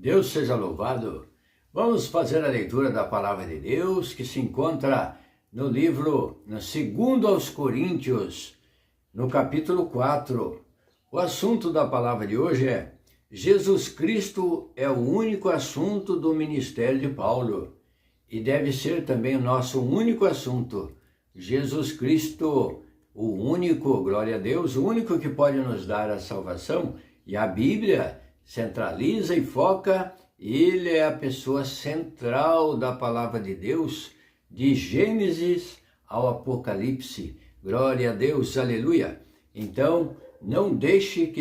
Deus seja louvado. Vamos fazer a leitura da palavra de Deus que se encontra no livro, no 2 aos Coríntios, no capítulo 4. O assunto da palavra de hoje é: Jesus Cristo é o único assunto do ministério de Paulo e deve ser também o nosso único assunto. Jesus Cristo, o único, glória a Deus, o único que pode nos dar a salvação. E a Bíblia centraliza e foca, ele é a pessoa central da palavra de Deus, de Gênesis ao Apocalipse. Glória a Deus, aleluia. Então, não deixe que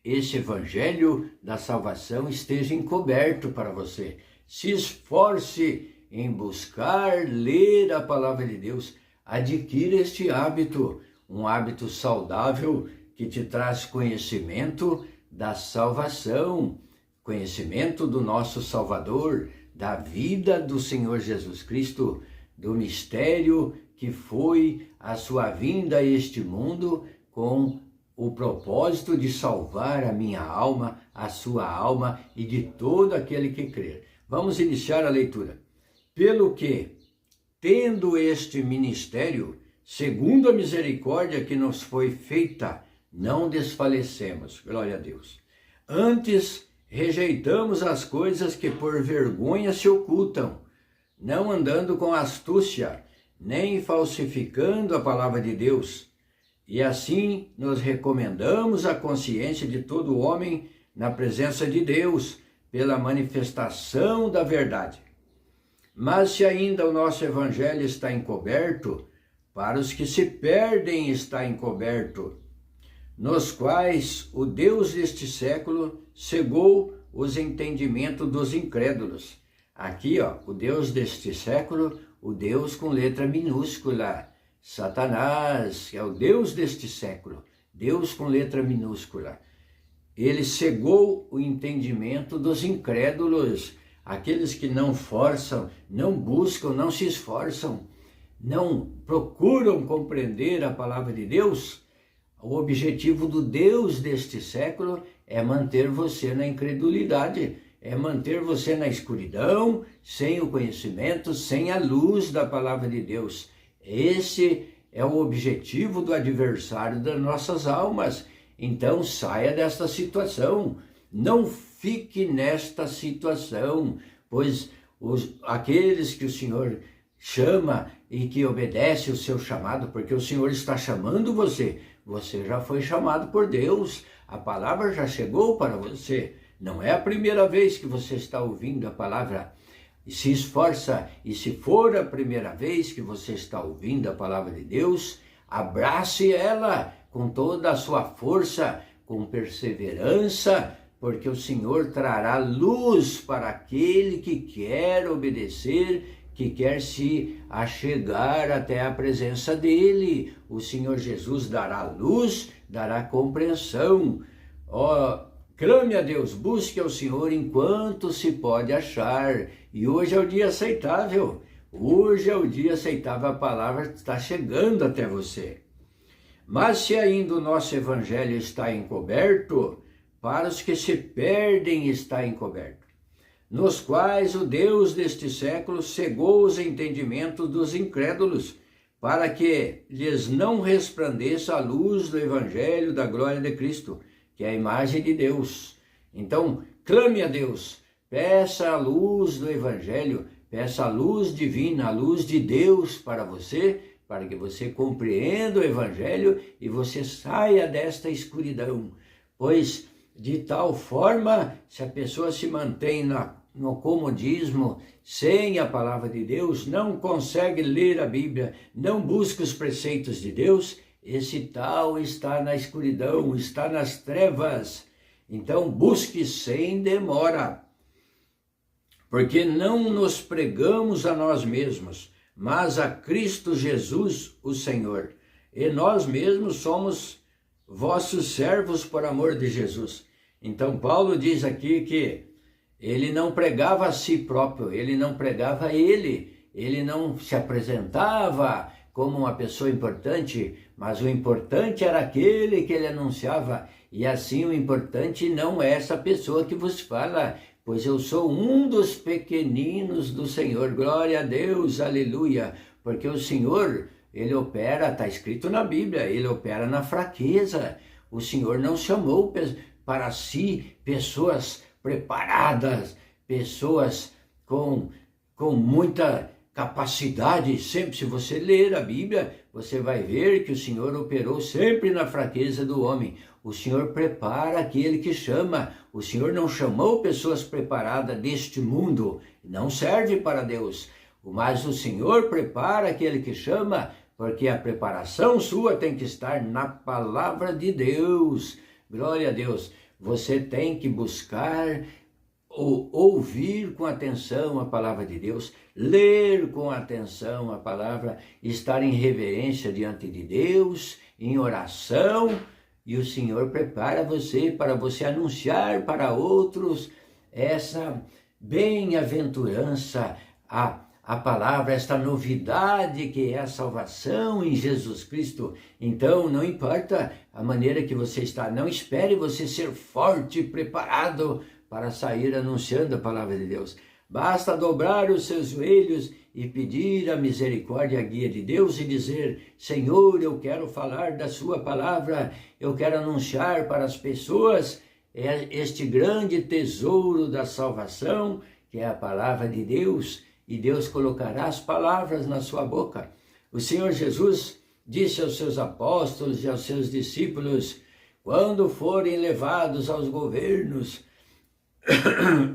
esse evangelho da salvação esteja encoberto para você. Se esforce em buscar ler a palavra de Deus. Adquira este hábito, um hábito saudável que te traz conhecimento da salvação, conhecimento do nosso Salvador, da vida do Senhor Jesus Cristo, do mistério que foi a sua vinda a este mundo com o propósito de salvar a minha alma, a sua alma e de todo aquele que crer. Vamos iniciar a leitura. Pelo que, tendo este ministério, segundo a misericórdia que nos foi feita, não desfalecemos, glória a Deus. Antes, rejeitamos as coisas que por vergonha se ocultam, não andando com astúcia, nem falsificando a palavra de Deus. E assim nos recomendamos à consciência de todo homem na presença de Deus, pela manifestação da verdade. Mas se ainda o nosso evangelho está encoberto, para os que se perdem está encoberto, nos quais o Deus deste século cegou os entendimentos dos incrédulos. Aqui, o Deus deste século, o Deus com letra minúscula, Satanás, que é o Deus deste século, Deus com letra minúscula. Ele cegou o entendimento dos incrédulos, aqueles que não forçam, não buscam, não se esforçam, não procuram compreender a palavra de Deus. O objetivo do Deus deste século é manter você na incredulidade, é manter você na escuridão, sem o conhecimento, sem a luz da palavra de Deus. Esse é o objetivo do adversário das nossas almas. Então saia desta situação, não fique nesta situação, pois aqueles que o Senhor chama e que obedece o seu chamado, porque o Senhor está chamando você, você já foi chamado por Deus, a palavra já chegou para você, não é a primeira vez que você está ouvindo a palavra. E se esforça, e se for a primeira vez que você está ouvindo a palavra de Deus, abrace ela com toda a sua força, com perseverança, porque o Senhor trará luz para aquele que quer obedecer, que quer se achegar até a presença dele. O Senhor Jesus dará luz, dará compreensão. Clame a Deus, busque ao Senhor enquanto se pode achar. E hoje é o dia aceitável. Hoje é o dia aceitável, a palavra está chegando até você. Mas se ainda o nosso evangelho está encoberto, para os que se perdem está encoberto, nos quais o Deus deste século cegou os entendimentos dos incrédulos, para que lhes não resplandeça a luz do evangelho da glória de Cristo, que é a imagem de Deus. Então, clame a Deus, peça a luz do evangelho, peça a luz divina, a luz de Deus para você, para que você compreenda o evangelho e você saia desta escuridão. Pois, de tal forma, se a pessoa se mantém no comodismo, sem a palavra de Deus, não consegue ler a Bíblia, não busca os preceitos de Deus, esse tal está na escuridão, está nas trevas. Então busque sem demora, porque não nos pregamos a nós mesmos, mas a Cristo Jesus, o Senhor. E nós mesmos somos vossos servos por amor de Jesus. Então Paulo diz aqui que ele não pregava a si próprio, ele não pregava ele não se apresentava como uma pessoa importante, mas o importante era aquele que ele anunciava. E assim o importante não é essa pessoa que vos fala, pois eu sou um dos pequeninos do Senhor. Glória a Deus, aleluia. Porque o Senhor, ele opera, está escrito na Bíblia, ele opera na fraqueza. O Senhor não chamou para si pessoas preparadas, pessoas com muita capacidade. Sempre, se você ler a Bíblia, você vai ver que o Senhor operou sempre na fraqueza do homem. O Senhor prepara aquele que chama. O Senhor não chamou pessoas preparadas deste mundo, não serve para Deus. Mas o Senhor prepara aquele que chama, porque a preparação sua tem que estar na palavra de Deus. Glória a Deus. Você tem que buscar ouvir com atenção a palavra de Deus, ler com atenção a palavra, estar em reverência diante de Deus, em oração, e o Senhor prepara você para você anunciar para outros essa bem-aventurança, a palavra, esta novidade que é a salvação em Jesus Cristo. Então, não importa a maneira que você está, não espere você ser forte e preparado para sair anunciando a palavra de Deus. Basta dobrar os seus joelhos e pedir a misericórdia e a guia de Deus e dizer: Senhor, eu quero falar da sua palavra, eu quero anunciar para as pessoas este grande tesouro da salvação, que é a palavra de Deus, e Deus colocará as palavras na sua boca. O Senhor Jesus disse aos seus apóstolos e aos seus discípulos: quando forem levados aos governos,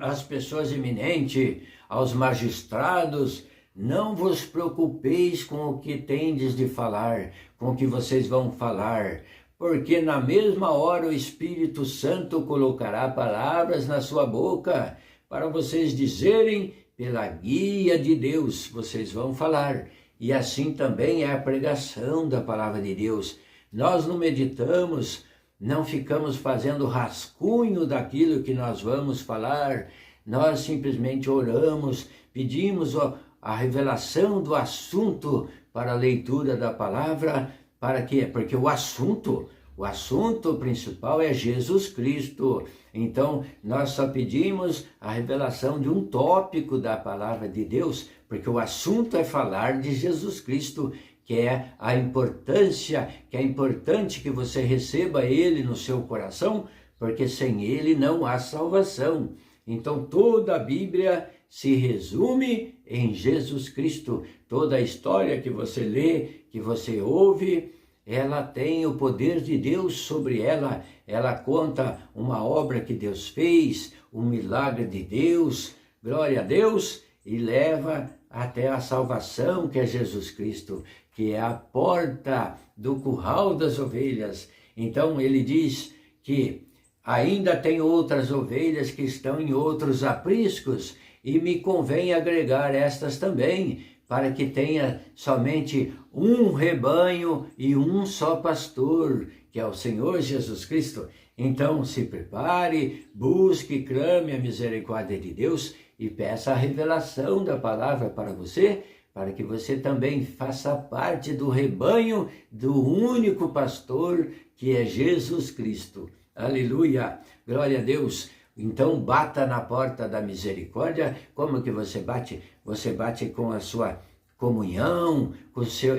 às pessoas eminentes, aos magistrados, não vos preocupeis com o que tendes de falar, com o que vocês vão falar, porque na mesma hora o Espírito Santo colocará palavras na sua boca, para vocês dizerem, pela guia de Deus, vocês vão falar. E assim também é a pregação da palavra de Deus. Nós não meditamos, não ficamos fazendo rascunho daquilo que nós vamos falar, nós simplesmente oramos, pedimos a revelação do assunto para a leitura da palavra. Para quê? Porque o assunto principal é Jesus Cristo. Então, nós só pedimos a revelação de um tópico da palavra de Deus, porque o assunto é falar de Jesus Cristo, que é a importância, que é importante que você receba Ele no seu coração, porque sem Ele não há salvação. Então toda a Bíblia se resume em Jesus Cristo. Toda a história que você lê, que você ouve, ela tem o poder de Deus sobre ela. Ela conta uma obra que Deus fez, um milagre de Deus, glória a Deus, e leva até a salvação, que é Jesus Cristo, que é a porta do curral das ovelhas. Então ele diz que ainda tem outras ovelhas que estão em outros apriscos, e me convém agregar estas também, para que tenha somente um rebanho e um só pastor, que é o Senhor Jesus Cristo. Então se prepare, busque, clame a misericórdia de Deus e peça a revelação da palavra para você, para que você também faça parte do rebanho do único pastor, que é Jesus Cristo. Aleluia, glória a Deus. Então bata na porta da misericórdia. Como que você bate? Você bate com a sua comunhão,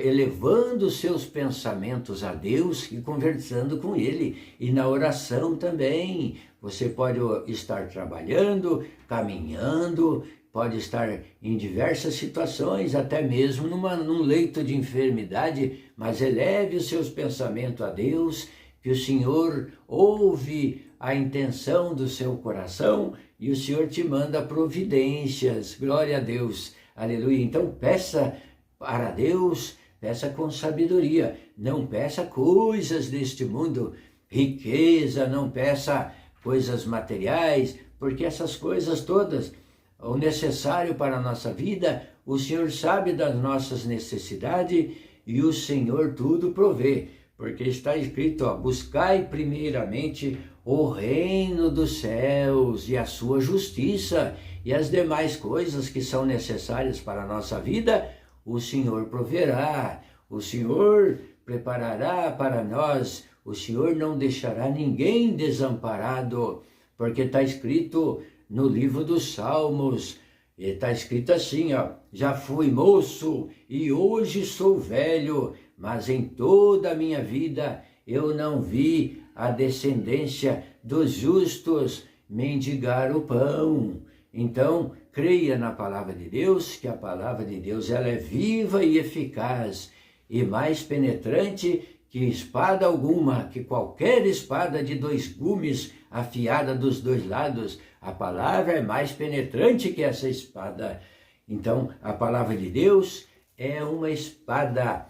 elevando os seus pensamentos a Deus e conversando com Ele. E na oração também. Você pode estar trabalhando, caminhando, pode estar em diversas situações, até mesmo num leito de enfermidade, mas eleve os seus pensamentos a Deus, que o Senhor ouve a intenção do seu coração e o Senhor te manda providências. Glória a Deus, aleluia. Então peça para Deus, peça com sabedoria, não peça coisas deste mundo, riqueza, não peça coisas materiais, porque essas coisas todas, o necessário para a nossa vida, o Senhor sabe das nossas necessidades e o Senhor tudo provê, porque está escrito, buscai primeiramente o reino dos céus e a sua justiça, e as demais coisas que são necessárias para a nossa vida, o Senhor proverá. o Senhor preparará para nós, o Senhor não deixará ninguém desamparado, porque está escrito no livro dos Salmos, está escrito assim, ó, já fui moço e hoje sou velho, mas em toda a minha vida eu não vi a descendência dos justos mendigar o pão. Então, creia na palavra de Deus, que a palavra de Deus ela é viva e eficaz, e mais penetrante que espada alguma, que qualquer espada de 2 gumes afiada dos 2 lados. A palavra é mais penetrante que essa espada. Então, a palavra de Deus é uma espada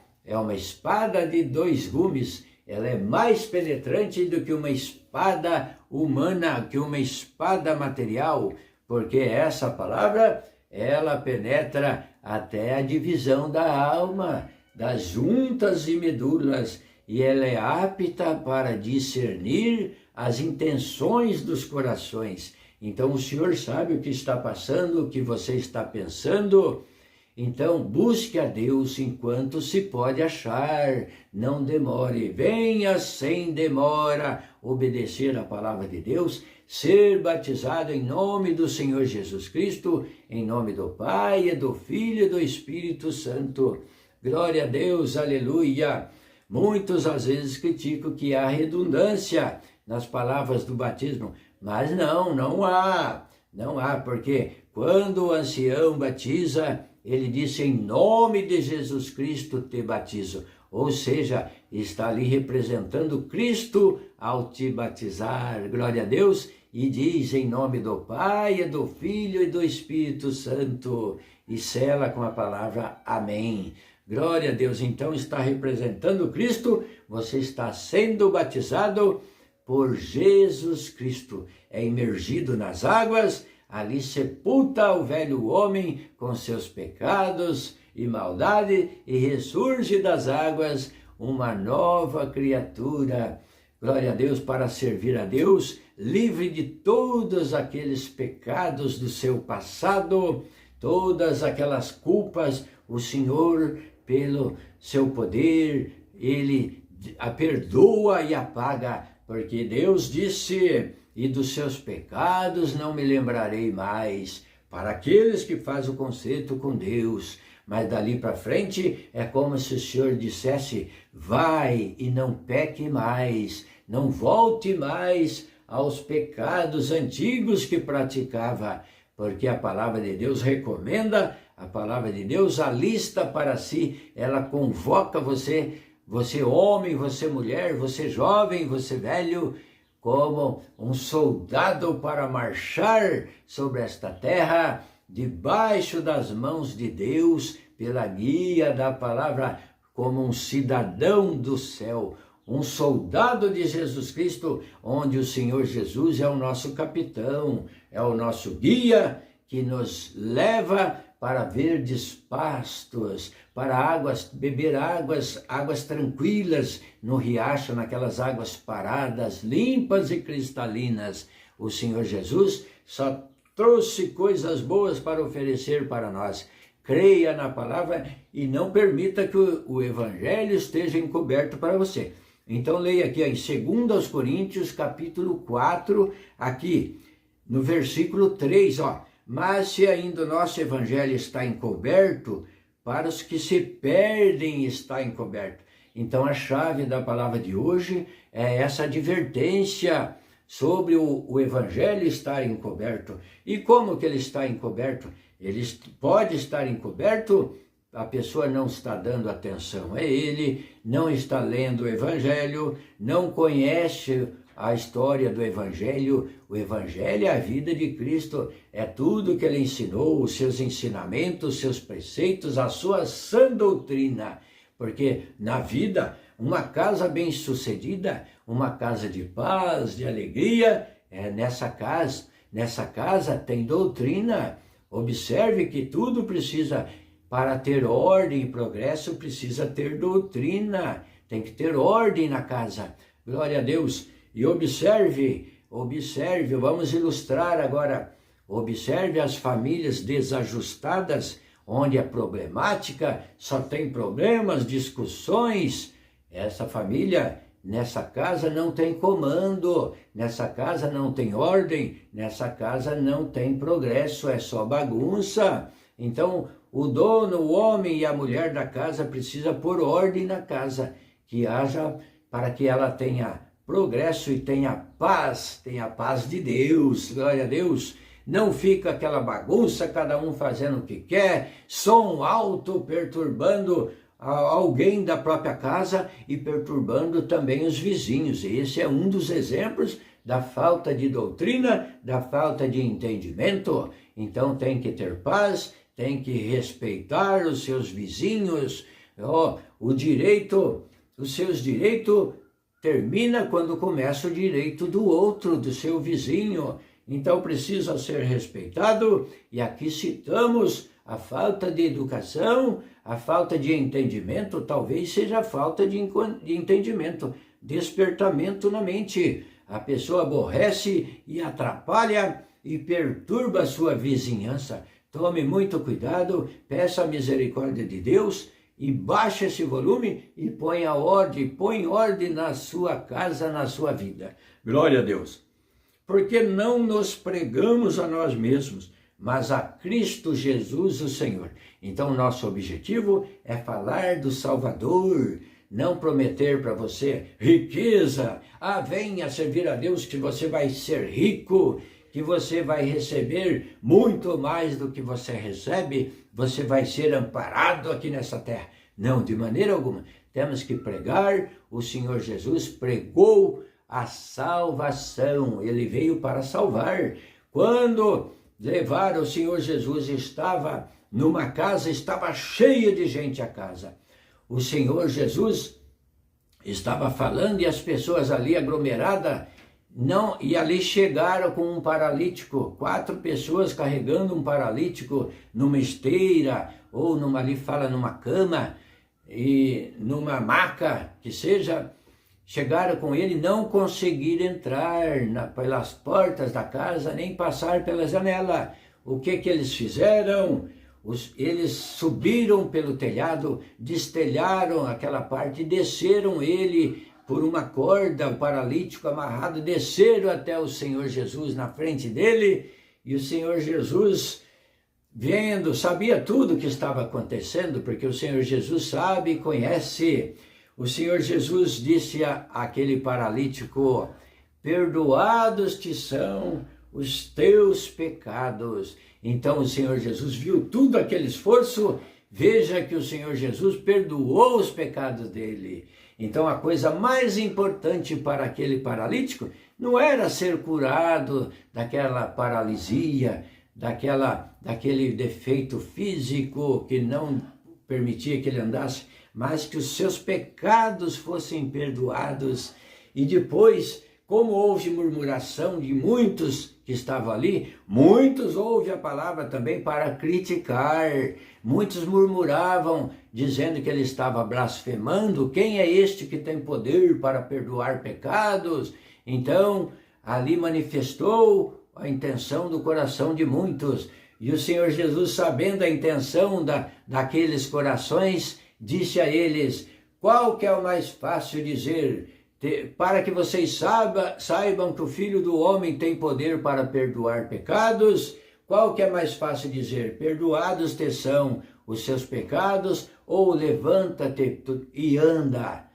de 2 gumes. Ela é mais penetrante do que uma espada humana, que uma espada material, porque essa palavra, ela penetra até a divisão da alma, das juntas e medulas, e ela é apta para discernir as intenções dos corações. Então o Senhor sabe o que está passando, o que você está pensando. Então busque a Deus enquanto se pode achar, não demore, venha sem demora obedecer a palavra de Deus, ser batizado em nome do Senhor Jesus Cristo, em nome do Pai, do Filho e do Espírito Santo. Glória a Deus, aleluia. Muitos às vezes criticam que há redundância nas palavras do batismo, mas não há, porque quando o ancião batiza, ele disse, em nome de Jesus Cristo te batizo. Ou seja, está ali representando Cristo ao te batizar. Glória a Deus. E diz em nome do Pai, do Filho e do Espírito Santo. E sela com a palavra amém. Glória a Deus. Então está representando Cristo. Você está sendo batizado por Jesus Cristo. É imergido nas águas. Ali sepulta o velho homem com seus pecados e maldade e ressurge das águas uma nova criatura. Glória a Deus, para servir a Deus, livre de todos aqueles pecados do seu passado, todas aquelas culpas. O Senhor, pelo seu poder, Ele a perdoa e apaga, porque Deus disse, e dos seus pecados não me lembrarei mais, para aqueles que fazem o concerto com Deus. Mas dali para frente é como se o Senhor dissesse, vai e não peque mais, não volte mais aos pecados antigos que praticava, porque a palavra de Deus recomenda, a palavra de Deus alista para si, ela convoca você, você homem, você mulher, você jovem, você velho, como um soldado para marchar sobre esta terra, debaixo das mãos de Deus, pela guia da palavra, como um cidadão do céu, um soldado de Jesus Cristo, onde o Senhor Jesus é o nosso capitão, é o nosso guia, que nos leva para verdes pastos, para beber águas tranquilas no riacho, naquelas águas paradas, limpas e cristalinas. O Senhor Jesus só trouxe coisas boas para oferecer para nós. Creia na palavra e não permita que o Evangelho esteja encoberto para você. Então leia aqui em 2 Coríntios, capítulo 4, aqui no versículo 3, mas se ainda o nosso Evangelho está encoberto, para os que se perdem está encoberto. Então a chave da palavra de hoje é essa advertência sobre o Evangelho estar encoberto. E como que ele está encoberto? Ele pode estar encoberto, a pessoa não está dando atenção a ele, não está lendo o Evangelho, não conhece a história do Evangelho. O Evangelho é a vida de Cristo, é tudo que ele ensinou, os seus ensinamentos, os seus preceitos, a sua sã doutrina. Porque na vida, uma casa bem-sucedida, uma casa de paz, de alegria, nessa casa tem doutrina. Observe que tudo precisa, para ter ordem e progresso, precisa ter doutrina. Tem que ter ordem na casa. Glória a Deus. E observe, vamos ilustrar agora. Observe as famílias desajustadas, onde é problemática, só tem problemas, discussões, essa família, nessa casa não tem comando, nessa casa não tem ordem, nessa casa não tem progresso, é só bagunça. Então, o dono, o homem e a mulher da casa precisa pôr ordem na casa, que haja para que ela tenha progresso e tenha paz de Deus, glória a Deus. Não fica aquela bagunça, cada um fazendo o que quer, som alto perturbando alguém da própria casa e perturbando também os vizinhos. E esse é um dos exemplos da falta de doutrina, da falta de entendimento. Então tem que ter paz, tem que respeitar os seus vizinhos. Os seus direitos termina quando começa o direito do outro, do seu vizinho. Então precisa ser respeitado, e aqui citamos a falta de educação, a falta de entendimento, talvez seja a falta de entendimento, despertamento na mente. A pessoa aborrece e atrapalha e perturba a sua vizinhança. Tome muito cuidado, peça a misericórdia de Deus e baixe esse volume e põe ordem na sua casa, na sua vida. Glória a Deus. Porque não nos pregamos a nós mesmos, mas a Cristo Jesus, o Senhor. Então, nosso objetivo é falar do Salvador, não prometer para você riqueza. Venha servir a Deus que você vai ser rico, que você vai receber muito mais do que você recebe, você vai ser amparado aqui nessa terra. Não, de maneira alguma. Temos que pregar, o Senhor Jesus pregou a salvação, ele veio para salvar. Quando levaram o Senhor Jesus, estava numa casa, estava cheia de gente a casa. O Senhor Jesus estava falando e as pessoas ali aglomeradas, e ali chegaram com um paralítico, 4 pessoas carregando um paralítico numa esteira, ou numa cama, e numa maca, que seja. Chegaram com ele, não conseguiram entrar pelas portas da casa, nem passar pela janela. O que eles fizeram? Eles subiram pelo telhado, destelharam aquela parte, desceram ele por uma corda, o paralítico amarrado, desceram até o Senhor Jesus na frente dele, e o Senhor Jesus, vendo, sabia tudo o que estava acontecendo, porque o Senhor Jesus sabe e conhece. O Senhor Jesus disse àquele paralítico: perdoados te são os teus pecados. Então o Senhor Jesus viu tudo aquele esforço, veja que o Senhor Jesus perdoou os pecados dele. Então a coisa mais importante para aquele paralítico não era ser curado daquela paralisia, daquele defeito físico que não permitia que ele andasse, mas que os seus pecados fossem perdoados. E depois, como houve murmuração de muitos que estavam ali, muitos ouvem a palavra também para criticar. Muitos murmuravam, dizendo que ele estava blasfemando. Quem é este que tem poder para perdoar pecados? Então, ali manifestou a intenção do coração de muitos. E o Senhor Jesus, sabendo a intenção daqueles corações, disse a eles: qual que é o mais fácil dizer? Para que vocês saibam que o Filho do Homem tem poder para perdoar pecados. Qual que é mais fácil dizer? Perdoados te são os seus pecados, ou levanta-te e anda.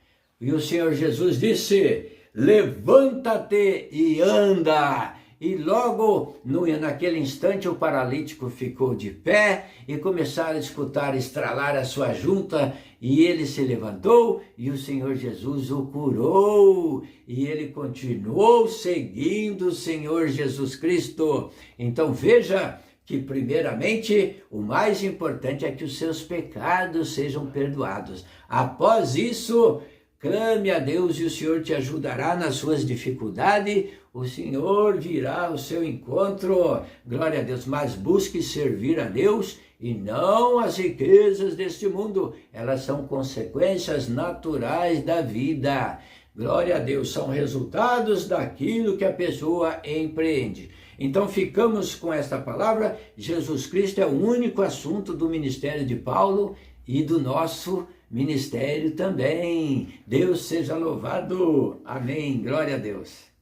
E o Senhor Jesus disse: levanta-te e anda. E logo, naquele instante, o paralítico ficou de pé e começaram a escutar estralar a sua junta, e ele se levantou e o Senhor Jesus o curou, e ele continuou seguindo o Senhor Jesus Cristo. Então veja que primeiramente o mais importante é que os seus pecados sejam perdoados. Após isso, clame a Deus e o Senhor te ajudará nas suas dificuldades. O Senhor virá ao seu encontro, glória a Deus, mas busque servir a Deus e não as riquezas deste mundo. Elas são consequências naturais da vida. Glória a Deus, são resultados daquilo que a pessoa empreende. Então ficamos com esta palavra. Jesus Cristo é o único assunto do ministério de Paulo e do nosso ministério também. Deus seja louvado. Amém. Glória a Deus.